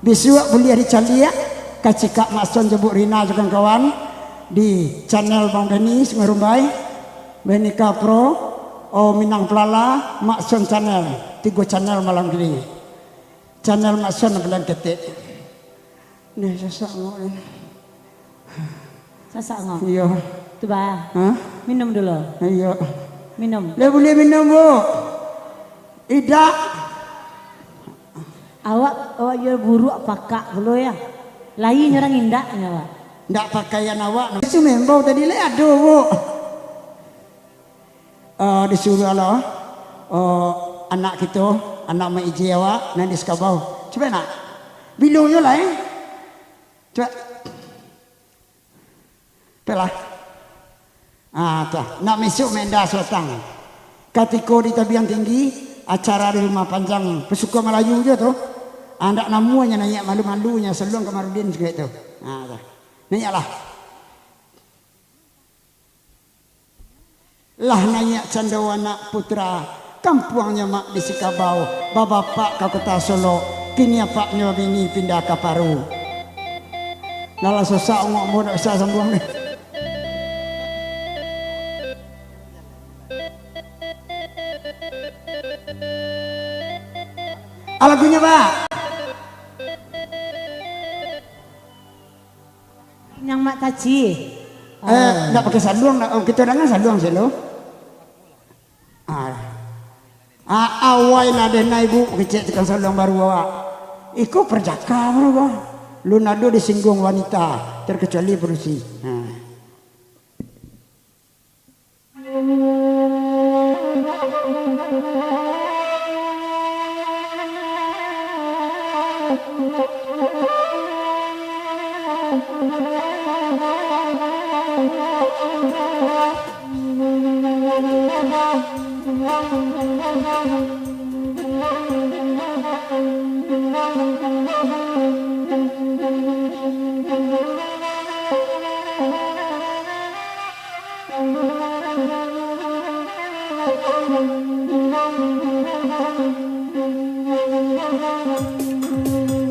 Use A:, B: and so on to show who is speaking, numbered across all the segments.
A: Besok boleh dicari ya. Kacikak Makson jebuk Rina juga kawan di channel Bang Deni Sengarumbai, Benika Pro, Minang Pelala, Makson channel, 3 channel malam ini. Channel Makson bulan ketik. Nih sesak ngok ni.
B: Sesak ngok.
A: Iya.
B: Tu bah.
A: Hah?
B: Minum dulu.
A: Iya.
B: Minum.
A: Dia boleh minum bu. Tidak.
B: Awak ya buruk pakak dulu ya. Lain orang indaknya awak.
A: Ndak pakaian awak. Itu membau tadi le aduh bu. Disuruh Allah. Anak kita, anak mak iji awak nanti sekabau. Coba nak. Bilungnya lah Coba. Pelah. Tuh. Nak mesuk menda selatan. Katiko di tabiang tinggi, acara di rumah panjang pesuka Melayu je tu. Andak namuanya nanya malu-malunya selong Kamarudin juga itu. Nanya lah. Lah nanya Candawana putra, kampuangnya mak di Sikabau, bapak ke kota Solo, kini apaknya bini pindah ke Paru. Lala susah ngomong nak usah sambung ni. Lagunya pak.
B: Yang mak taci.
A: Nak pakai saluang, kita dengan saluang selo. Awal ada ibu kecil tekan saluang baru awak. Iku perjaka baru Lunado disinggung wanita terkecuali berusi.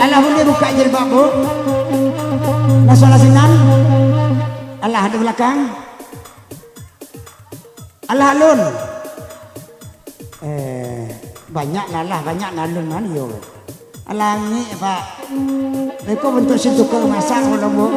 A: Allah boleh buka jilbab bu. Masalah sinan. Allah ada belakang. Allah alun. Banyak nalah, banyak nalun man yo. Allah ni pak. Eko bentuk situ ke masak kalau bu.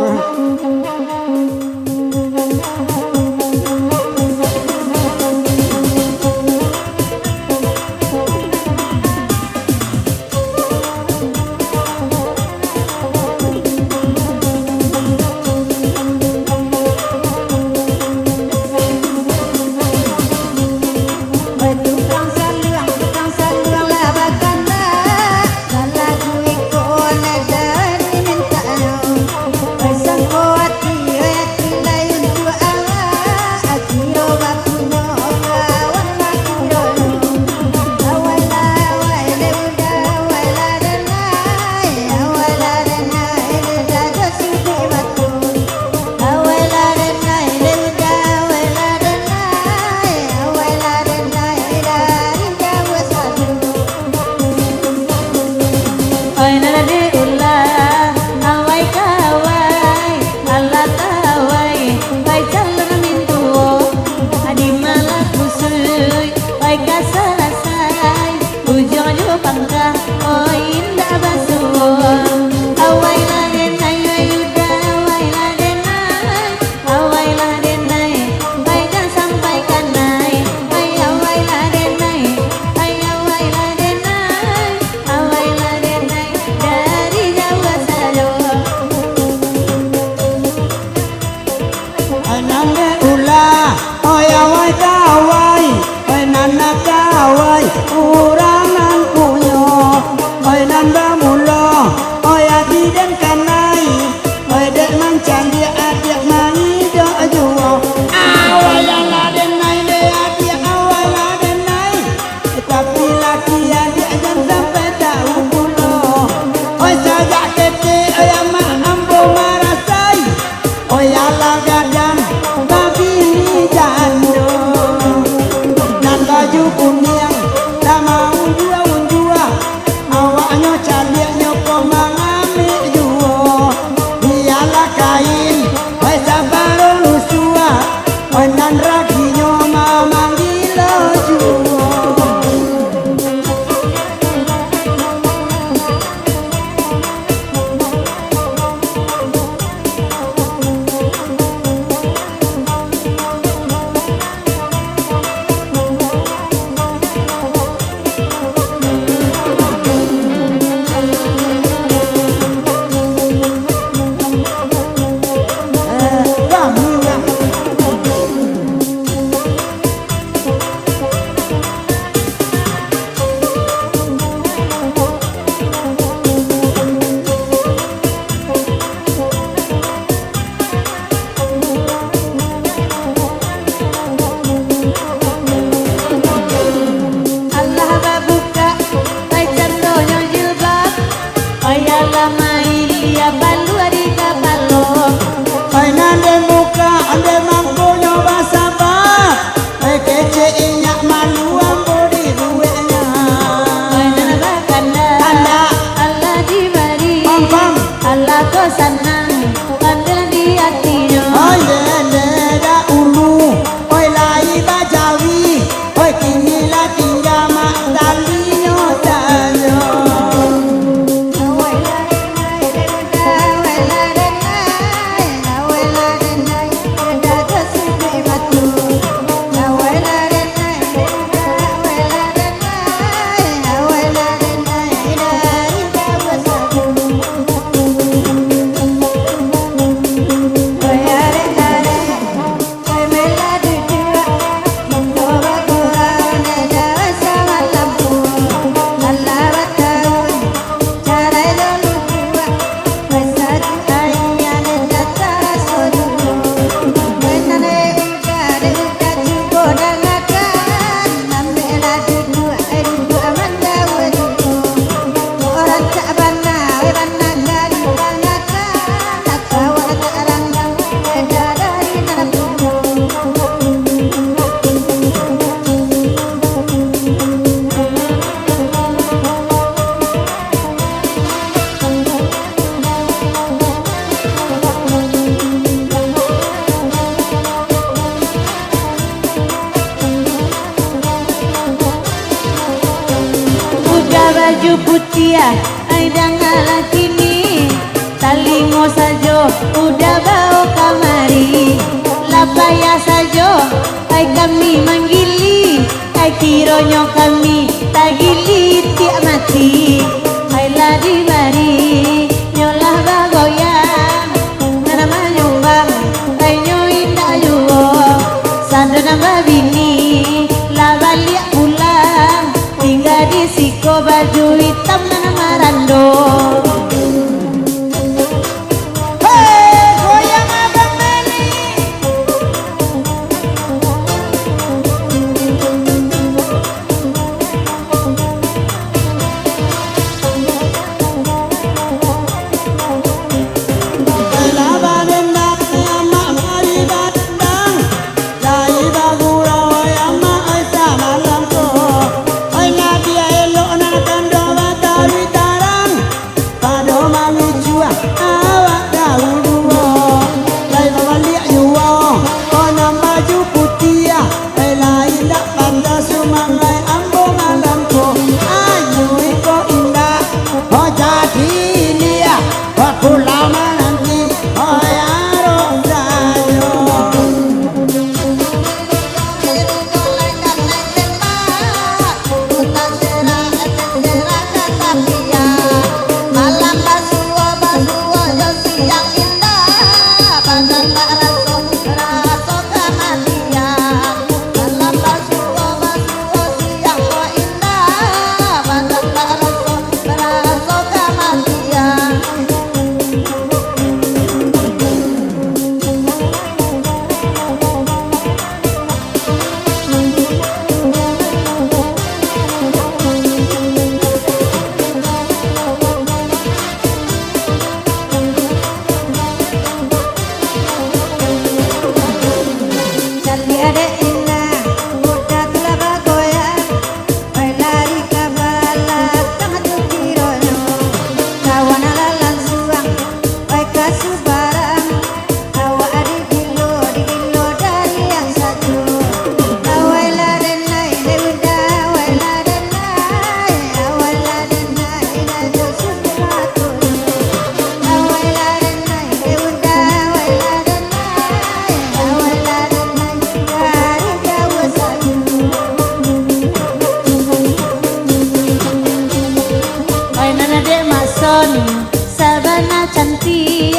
B: putih ai dangalah kini talingo sajo udah bau kamari lapaya sajo ai kami manggili ai kironyo kami tagili tiak mati ai lari mari nyolah bagoyang nama nyumbang ai nyoinda yuo sando nama bini la balik pulang tinggal di siko baju hitam nama rando. Sabana cantik,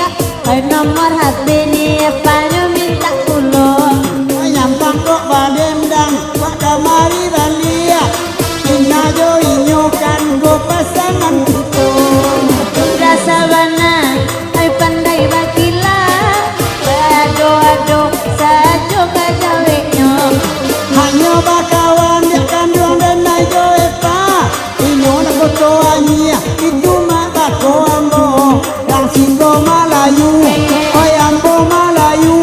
B: hai nomor HP ni apa minta tolong.
A: Nyampang kok bademdang, wak kamari balia. Ina jo inyokan go pasangan itu.
B: Udah sabana, hai pandai bakila. Ado-ado sajo kajaweknya.
A: Hanya bakawan dia kandung dan najo epa. Inyo nak kotoanya itu mak bakoan bo. Yang Singgo Melayu, oi Ambo Melayu,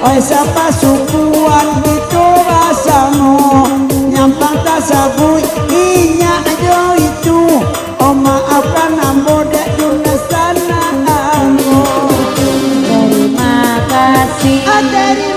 A: oi siapa sukuan itu rasamu. Nyampang tak sabui minyak aja itu. Oh maafkan Ambo dek dunia sana Ambo.
B: Terima kasih.
A: Terima